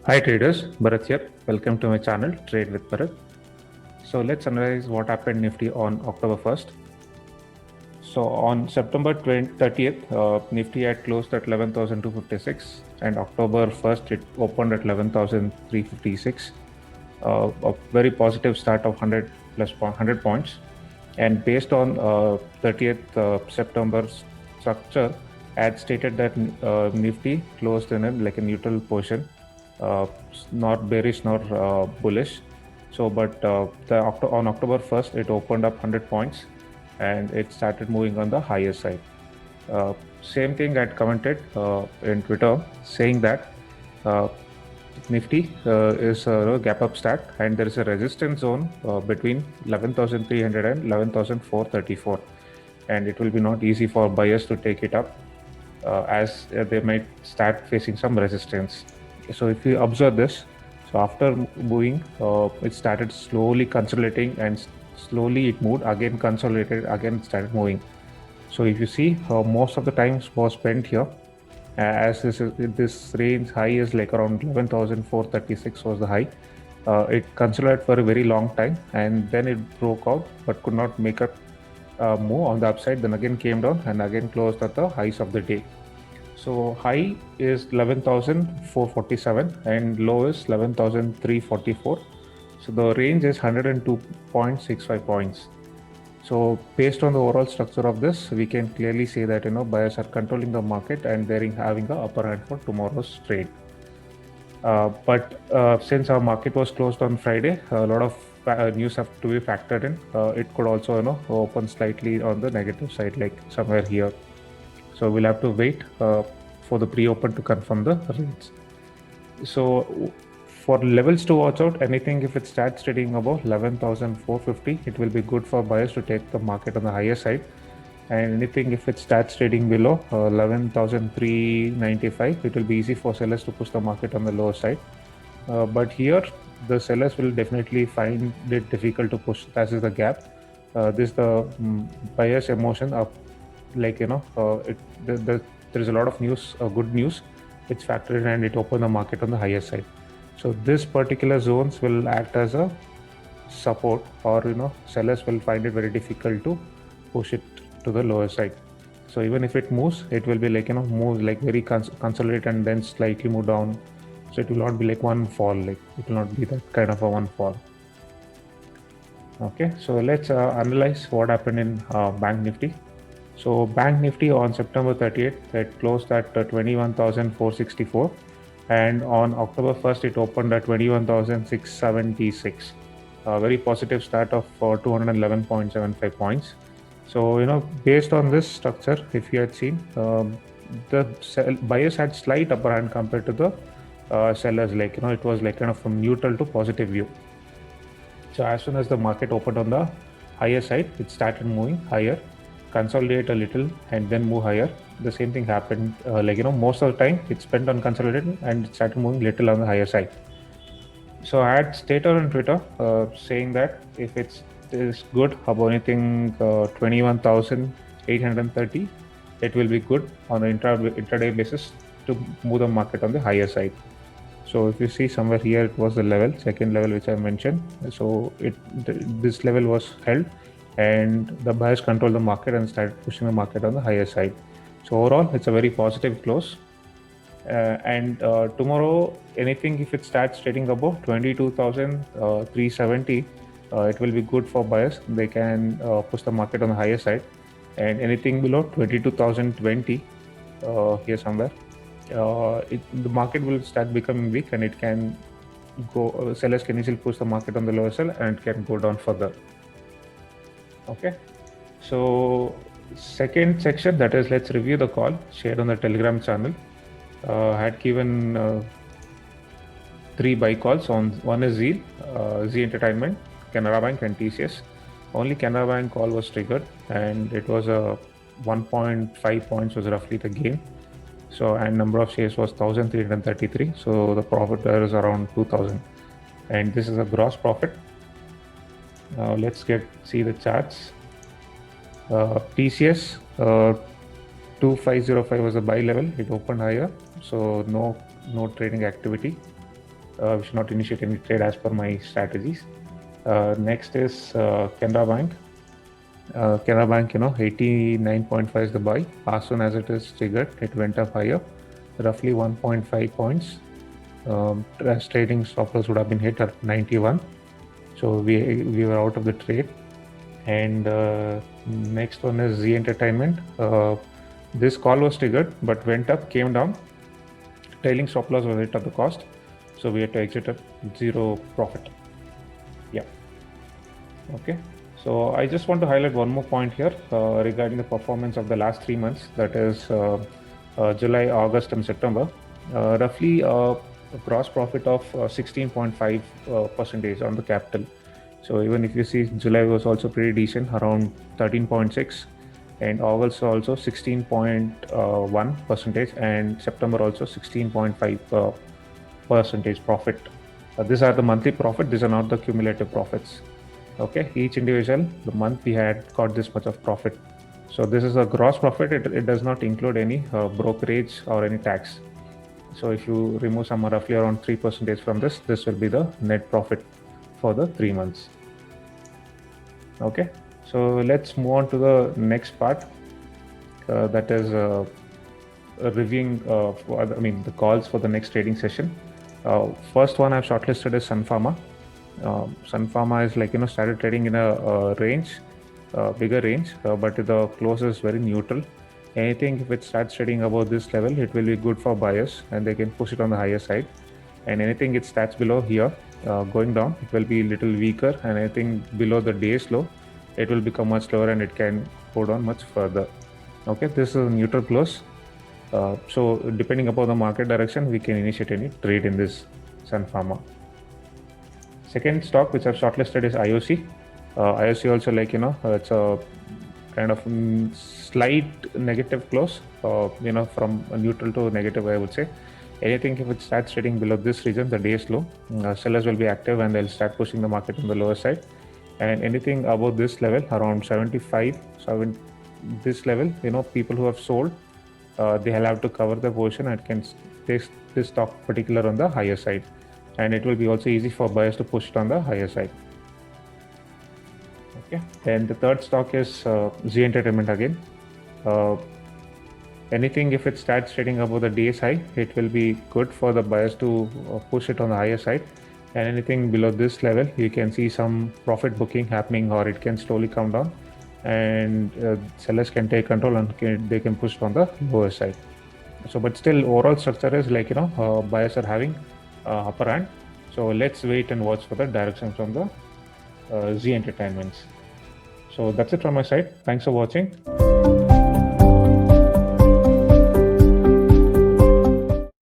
Hi traders, Bharat here. Welcome to my channel, Trade with Bharat. So let's analyze what happened Nifty on October 1st. So on September 30th, Nifty had closed at 11,256 and October 1st it opened at 11,356. A very positive start of 100 points. And based on 30th September structure, I had stated that Nifty closed in a neutral position, not bearish nor bullish. So, but on October 1st, it opened up 100 points and it started moving on the higher side. Same thing I had commented in Twitter saying that Nifty is a gap up stack and there is a resistance zone between 11,300 and 11,434, and it will be not easy for buyers to take it up as they might start facing some resistance. So if you observe this, so after moving, it started slowly consolidating and slowly it moved again, consolidated again, started moving. So if you see, most of the time was spent here, as this range high is like around 11,436 was the high. It consolidated for a very long time and then it broke out but could not make a move on the upside, then again came down and again closed at the highs of the day. So high is 11,447 and low is 11,344. So the range is 102.65 points. So based on the overall structure of this, we can clearly say that buyers are controlling the market and they're having the upper hand for tomorrow's trade. But since our market was closed on Friday, a lot of news have to be factored in. It could also open slightly on the negative side, like somewhere here. So we'll have to wait for the pre-open to confirm the rates. So for levels to watch out, anything if it starts trading above 11,450, it will be good for buyers to take the market on the higher side. And anything if it starts trading below 11,395, it will be easy for sellers to push the market on the lower side. But here, the sellers will definitely find it difficult to push. That is the gap. This the buyer's emotion up, there is a lot of news, good news, which factored in and it opened the market on the higher side. So this particular zones will act as a support, or sellers will find it very difficult to push it to the lower side. So even if it moves, it will be move like very consolidate and then slightly move down. So it will not be like one fall, like it will not be that kind of a one fall. Okay, so let's analyze what happened in Bank Nifty. So Bank Nifty on September 30th, it closed at 21,464, and on October 1st, it opened at 21,676. A very positive start of 211.75 points. So based on this structure, if you had seen, the buyers had slight upper hand compared to the sellers. It was like kind of from neutral to positive view. So as soon as the market opened on the higher side, it started moving higher, consolidate a little and then move higher. The same thing happened, most of the time it spent on consolidating and it started moving little on the higher side. So I had stated on Twitter saying that if it is good above anything 21,830, it will be good on an intraday basis to move the market on the higher side. So if you see somewhere here, it was the level, second level which I mentioned. So this level was held and the buyers controlled the market and started pushing the market on the higher side. So overall, it's a very positive close. And tomorrow, anything if it starts trading above 22,370, it will be good for buyers. They can push the market on the higher side. And anything below 22,020, here somewhere, the market will start becoming weak and it can go, sellers can easily push the market on the lower side and it can go down further. Okay, so second section, that is, let's review the call shared on the Telegram channel. I had given 3 buy calls. On one is Zee Entertainment, Canara Bank and TCS. Only Canara Bank call was triggered and it was a 1.5 points was roughly the gain. So, and number of shares was 1,333. So the profit there is around 2,000, and this is a gross profit. Now let's see the charts. TCS 2505 was a buy level. It opened higher, so no trading activity. we should not initiate any trade as per my strategies. Next is Canara Bank. Canara Bank, 89.5 is the buy. As soon as it is triggered, it went up higher, roughly 1.5 points. Trading stop loss would have been hit at 91. So we were out of the trade. And next one is Zee Entertainment. This call was triggered, but went up, came down. Trailing stop loss was hit at the cost. So we had to exit at zero profit. Yeah. Okay. So I just want to highlight one more point here regarding the performance of the last 3 months, that is July, August, and September. Roughly a gross profit of 16.5% on the capital. So even if you see, July was also pretty decent, around 13.6, and August also 16.1%, and September also 16.5% profit. These are the monthly profit. These are not the cumulative profits. Okay, each individual the month we had got this much of profit. So this is a gross profit. It does not include any brokerage or any tax. So if you remove some roughly around 3% from this will be the net profit for the 3 months. Okay, so let's move on to the next part, that is reviewing the calls for the next trading session. First one I've shortlisted is Sun Pharma. Sun Pharma is started trading in a range, bigger range, but the close is very neutral. Anything if it starts trading above this level, it will be good for buyers and they can push it on the higher side. And anything it starts below here, going down, it will be a little weaker, and anything below the day's low, it will become much lower and it can go down much further. Okay, this is a neutral close. So depending upon the market direction, we can initiate any trade in this Sun Pharma. Second stock which I've shortlisted is IOC. IOC also it's a kind of slight negative close, from neutral to negative, I would say. Anything if it starts trading below this region, the day's low, sellers will be active and they'll start pushing the market on the lower side. And anything above this level, around 75, this level, people who have sold, they'll have to cover the position and can take this stock particular on the higher side. And it will be also easy for buyers to push it on the higher side. Okay, and the third stock is Zee Entertainment again. Anything if it starts trading above the day's high, it will be good for the buyers to push it on the higher side. And anything below this level, you can see some profit booking happening, or it can slowly come down, and sellers can take control and they can push it on the lower side. So, but still, overall structure is buyers are having upper hand. So let's wait and watch for the direction from the Zee Entertainments. So that's it from my side. Thanks for watching.